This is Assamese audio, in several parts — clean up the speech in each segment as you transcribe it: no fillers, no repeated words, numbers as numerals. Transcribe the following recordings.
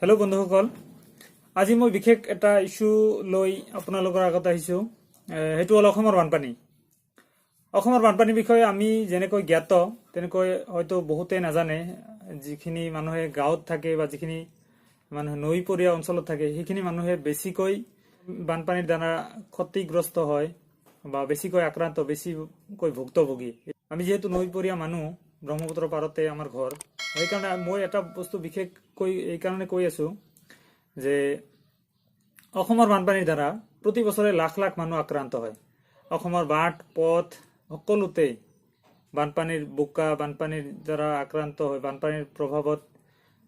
হেল্ল' বন্ধুসকল, আজি মই বিশেষ এটা ইস্যু লৈ আপোনালোকৰ আগত আহিছোঁ। সেইটো হ'ল অসমৰ বানপানী। অসমৰ বানপানীৰ বিষয়ে আমি যেনেকৈ জ্ঞাত তেনেকৈ হয়তো বহুতেই নাজানে। যিখিনি মানুহে গাঁৱত থাকে বা যিখিনি মানুহে নৈপৰীয়া অঞ্চলত থাকে সেইখিনি মানুহে বেছিকৈ বানপানীৰ দ্বাৰা ক্ষতিগ্ৰস্ত হয় বা বেছিকৈ আক্ৰান্ত, বেছিকৈ ভুক্তভোগী। আমি যিহেতু নৈপৰীয়া মানুহ, ব্ৰহ্মপুত্ৰ পাৰতে আমাৰ ঘৰ, সেইকাৰণে মই এটা বস্তু বিশেষকৈ এইকাৰণে কৈ আছোঁ যে অসমৰ বানপানীৰ দ্বাৰা প্ৰতি বছৰে লাখ লাখ মানুহ আক্ৰান্ত হয়। অসমৰ বাট পথ সকলোতেই বানপানীৰ বোকা, বানপানীৰ দ্বাৰা আক্ৰান্ত হয়। বানপানীৰ প্ৰভাৱত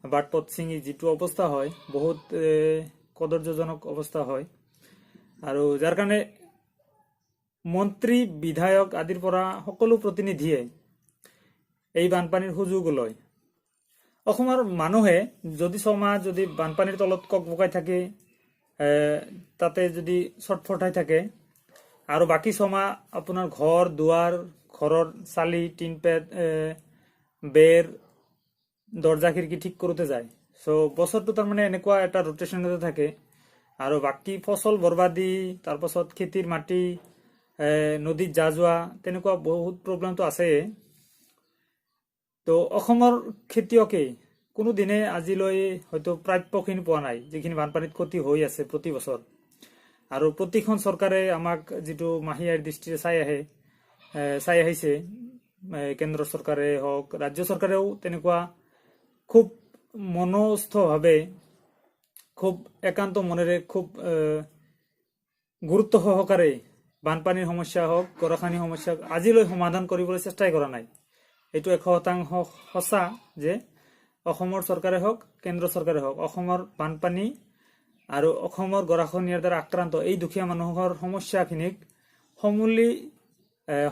বাট পথ ছিঙি যিটো অৱস্থা হয়, বহুত কদৰ্যজনক অৱস্থা হয়। আৰু যাৰ কাৰণে মন্ত্ৰী, বিধায়ক আদিৰ পৰা সকলো প্ৰতিনিধিয়ে এই বানপানীৰ সুযোগ লয়। অসমৰ মানুহে যদি ছমাহ যদি বানপানীৰ তলত ককবকাই থাকে, তাতে যদি ছটফটাই থাকে, আৰু বাকী ছমাহ আপোনাৰ ঘৰ দুৱাৰ, ঘৰৰ চালি টিনপেট, বেৰ, দৰ্জা খিৰিকী ঠিক কৰোঁতে যায়। চ' বছৰটো তাৰমানে এনেকুৱা এটা ৰোটেশ্যনতে থাকে। আৰু বাকী ফচল বৰবাদি, তাৰপাছত খেতিৰ মাটি নদীত যা যোৱা, তেনেকুৱা বহুত প্ৰব্লেমটো আছেই। তো অসমৰ খেতিয়কে কোনোদিনে আজিলৈ হয়তো প্ৰাপ্যখিনি পোৱা নাই, যিখিনি বানপানীত ক্ষতি হৈ আছে প্ৰতি বছৰ। আৰু প্ৰতিখন চৰকাৰে আমাক যিটো মাহীয়াৰ দৃষ্টিৰে চাই আহিছে, কেন্দ্ৰ চৰকাৰে হওক, ৰাজ্য চৰকাৰেও তেনেকুৱা খুব মনস্থভাৱে, খুব একান্ত মনেৰে, খুব গুৰুত্ব সহকাৰে বানপানীৰ সমস্যা হওক, গৰাখহনীৰ সমস্যা আজিলৈ সমাধান কৰিবলৈ চেষ্টাই কৰা নাই। এইটো 100% সঁচা যে অসমৰ চৰকাৰে হওক, কেন্দ্ৰ চৰকাৰে হওক, অসমৰ বানপানী আৰু অসমৰ গৰাখহনীয়াৰ দ্বাৰা আক্ৰান্ত এই দুখীয়া মানুহৰ সমস্যাখিনিক সমূলি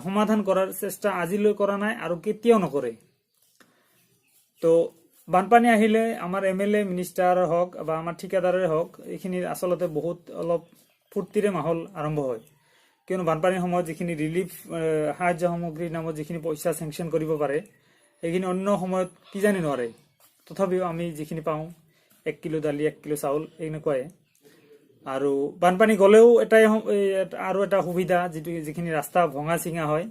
সমাধান কৰাৰ চেষ্টা আজিলৈ কৰা নাই আৰু কেতিয়াও নকৰে। তো বানপানী আহিলে আমাৰ MLA, মিনিষ্টাৰ হওক বা আমাৰ ঠিকাদাৰে হওক, এইখিনিৰ আচলতে বহুত অলপ ফূৰ্তিৰে মাহল আৰম্ভ হয়। কিয়নো বানপানীৰ সময়ত যিখিনি ৰিলিফ সাহায্য সামগ্ৰীৰ নামত যিখিনি পইচা চেংচন কৰিব পাৰে, সেইখিনি অন্য সময়ত কিজানি নোৱাৰে। তথাপিও আমি যিখিনি পাওঁ, 1 কিলো দালি, 1 কিলো চাউল, এনেকুৱাই। আৰু বানপানী গ'লেও আৰু এটা সুবিধা, যিখিনি ৰাস্তা ভঙা চিঙা হয়,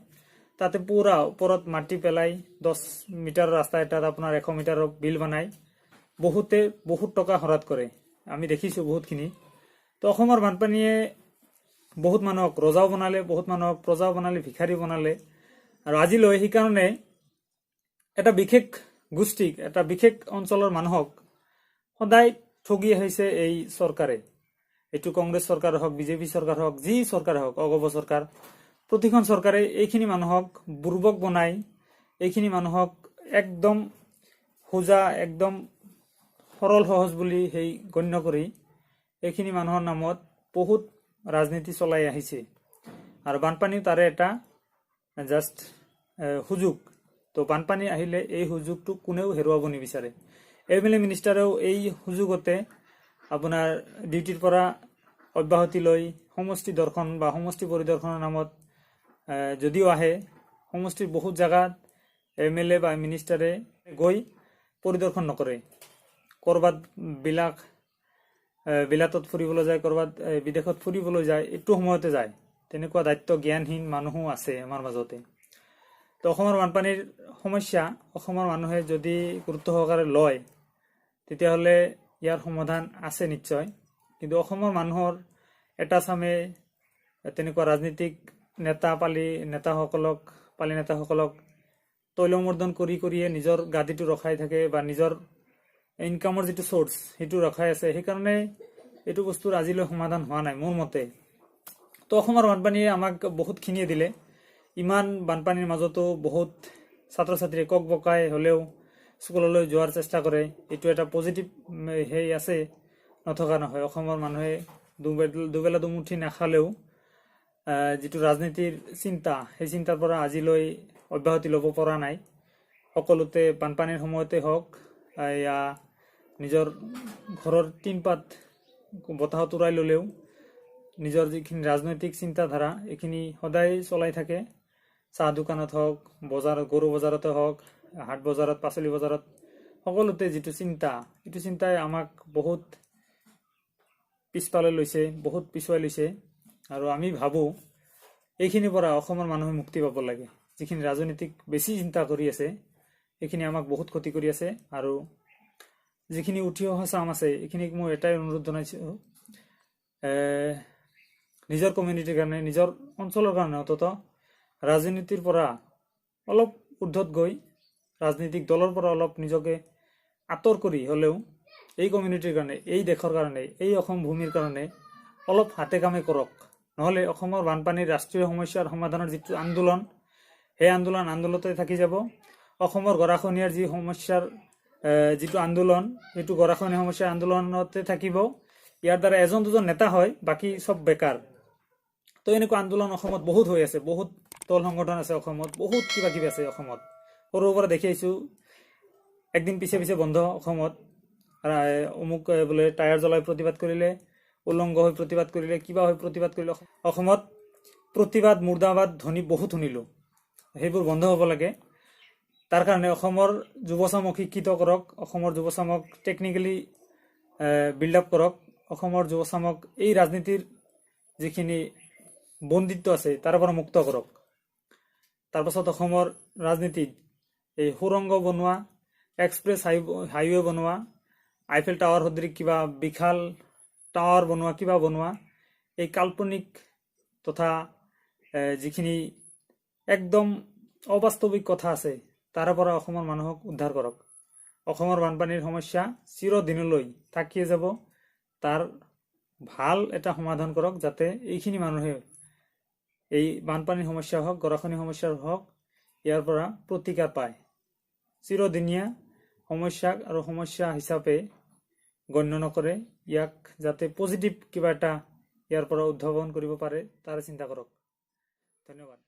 তাতে পুৰা ওপৰত মাটি পেলাই 10 মিটাৰৰ ৰাস্তা এটাত আপোনাৰ 100 মিটাৰৰ বিল বনায়। বহুতে বহুত টকা খৰচ কৰে, আমি দেখিছোঁ বহুতখিনি। তো অসমৰ বানপানীয়ে বহুত মানুহক ৰজাও বনালে, বহুত মানুহক প্ৰজাও বনালে, ভিখাৰী বনালে। আৰু আজিলৈ সেইকাৰণে এটা বিশেষ গোষ্ঠীক, এটা বিশেষ অঞ্চলৰ মানুহক সদায় ঠগি আহিছে এই চৰকাৰে। এইটো কংগ্ৰেছ চৰকাৰ হওক, বিজেপি চৰকাৰ হওক, যি চৰকাৰ হওক, অগপ চৰকাৰ, প্ৰতিখন চৰকাৰে এইখিনি মানুহক বুৰ্বক বনাই, এইখিনি মানুহক একদম সোজা, একদম সৰল সহজ বুলি সেই গণ্য কৰি এইখিনি মানুহৰ নামত বহুত ৰাজনীতি চলাই আহিছে। আৰু বানপানী তাৰে এটা জাষ্ট সুযোগ। তো বানপানী আহিলে এই সুযোগটো কোনেও হেৰুৱাব নিবিচাৰে। MLA, মিনিষ্টাৰেও এই সুযোগতে আপোনাৰ ডিউটিৰ পৰা অব্যাহতি লৈ সমষ্টি দৰ্শন বা সমষ্টি পৰিদৰ্শনৰ নামত যদিও আহে, সমষ্টিৰ বহুত জেগাত MLA বা মিনিষ্টাৰে গৈ পৰিদৰ্শন নকৰে। ক'ৰবাত বিলাতত ফুৰিবলৈ যায়, ক'ৰবাত বিদেশত ফুৰিবলৈ যায়, এইটো সময়তে যায়। তেনেকুৱা দায়িত্ব জ্ঞানহীন মানুহো আছে আমাৰ মাজতে। তো অসমৰ বানপানীৰ সমস্যা অসমৰ মানুহে যদি গুৰুত্ব সহকাৰে লয়, তেতিয়াহ'লে ইয়াৰ সমাধান আছে নিশ্চয়। কিন্তু অসমৰ মানুহৰ এটা চামে তেনেকুৱা ৰাজনীতিক পালি নেতাসকলক তৈলমৰ্দন কৰিয়ে নিজৰ গাদীটো ৰখাই থাকে, বা নিজৰ ইনকামৰ যিটো চ'ৰ্চ সেইটো ৰখাই আছে। সেইকাৰণে এইটো বস্তুৰ আজিলৈ সমাধান হোৱা নাই মোৰ মতে। তো অসমৰ বানপানীয়ে আমাক বহুতখিনিয়ে দিলে। ইমান বানপানীৰ মাজতো বহুত ছাত্ৰ ছাত্ৰীয়ে ককবকাই হ'লেও স্কুললৈ যোৱাৰ চেষ্টা কৰে। এইটো এটা পজিটিভ সেই আছে, নথকা নহয়। অসমৰ মানুহে দুবেলা দুমুঠি নাখালেও যিটো ৰাজনীতিৰ চিন্তা, সেই চিন্তাৰ পৰা আজিলৈ অব্যাহতি ল'ব পৰা নাই। সকলোতে বানপানীৰ সময়তে হওক, নিজৰ ঘৰৰ টিনপাত বতাহত উৰাই ল'লেও নিজৰ যিখিনি ৰাজনৈতিক চিন্তাধাৰা, এইখিনি সদায় চলাই থাকে। চাহ দোকানত হওক, বজাৰত, গৰু বজাৰতে হওক, হাট বজাৰত, পাচলি বজাৰত, সকলোতে যিটো চিন্তা, এইটো চিন্তাই আমাক বহুত পিছফালে লৈছে, বহুত পিছুৱাই লৈছে। আৰু আমি ভাবোঁ এইখিনিৰ পৰা অসমৰ মানুহে মুক্তি পাব লাগে। যিখিনি ৰাজনীতিক বেছি চিন্তা কৰি আছে এইখিনি আমাক বহুত ক্ষতি কৰি আছে। আৰু যিখিনি উঠি অহা চাম আছে এইখিনিক মই এটাই অনুৰোধ জনাইছোঁ, নিজৰ কমিউনিটিৰ কাৰণে, নিজৰ অঞ্চলৰ কাৰণে অন্তত ৰাজনীতিৰ পৰা অলপ ঊৰ্ধত গৈ ৰাজনৈতিক দলৰ পৰা অলপ নিজকে আঁতৰ কৰি হ'লেও এই কমিউনিটিৰ কাৰণে, এই দেশৰ কাৰণে, এই অসম ভূমিৰ কাৰণে অলপ হাতে কামে কৰক। নহ'লে অসমৰ বানপানীৰ ৰাষ্ট্ৰীয় সমস্যাৰ সমাধানৰ যিটো আন্দোলন, সেই আন্দোলনতে থাকি যাব। অসমৰ গৰাখহনীয়াৰ যি সমস্যাৰ যিটো আন্দোলন, সেইটো গৰাখহনীয়া সমস্যাৰ আন্দোলনতে থাকিব। ইয়াৰ দ্বাৰা এজন দুজন নেতা হয়, বাকী চব বেকাৰ। তো এনেকুৱা আন্দোলন অসমত বহুত হৈ আছে, বহুত দল সংগঠন আছে অসমত, বহুত কিবা কিবি আছে অসমত। সৰুৰ পৰা দেখি আহিছোঁ একদিন পিছে পিছে বন্ধ অসমত। অমুক বোলে টায়াৰ জ্বলাই প্ৰতিবাদ কৰিলে, উলংগ হৈ প্ৰতিবাদ কৰিলে, কিবা হৈ প্ৰতিবাদ কৰিলে। অসমত প্ৰতিবাদ মুৰ্দাবাদ ধ্বনি বহুত শুনিলোঁ, সেইবোৰ বন্ধ হ'ব লাগে। তাৰ কাৰণে অসমৰ যুৱচামক শিক্ষিত কৰক, অসমৰ যুৱচামক টেকনিকেলি বিল্ড আপ কৰক, অসমৰ যুৱচামক এই ৰাজনীতিৰ যিখিনি বন্দিত্ব আছে তাৰ পৰা মুক্ত কৰক। তাৰপাছত অসমৰ ৰাজনীতিত এই সুৰংগ বনোৱা, এক্সপ্ৰেছ হাইৱে বনোৱা, আইফেল টাৱাৰ সদৃশ কিবা বিশাল টাৱাৰ বনোৱা, কিবা বনোৱা, এই কাল্পনিক তথা যিখিনি একদম অবাস্তৱিক কথা আছে তাৰে পৰা অসমৰ মানুহক উদ্ধাৰ কৰক। অসমৰ বানপানীৰ সমস্যা চিৰদিনলৈ থাকিয়ে যাব, তাৰ ভাল এটা সমাধান কৰক, যাতে এইখিনি মানুহে এই বানপানীৰ সমস্যা হওক, গৰাখহনীয়া সমস্যাৰ হওক, ইয়াৰ পৰা প্ৰতিকাৰ পায়। চিৰদিনীয়া সমস্যাক আৰু সমস্যা হিচাপে গণ্য নকৰে, ইয়াক যাতে পজিটিভ কিবা এটা ইয়াৰ পৰা উদ্ভাৱন কৰিব পাৰে তাৰ চিন্তা কৰক। ধন্যবাদ।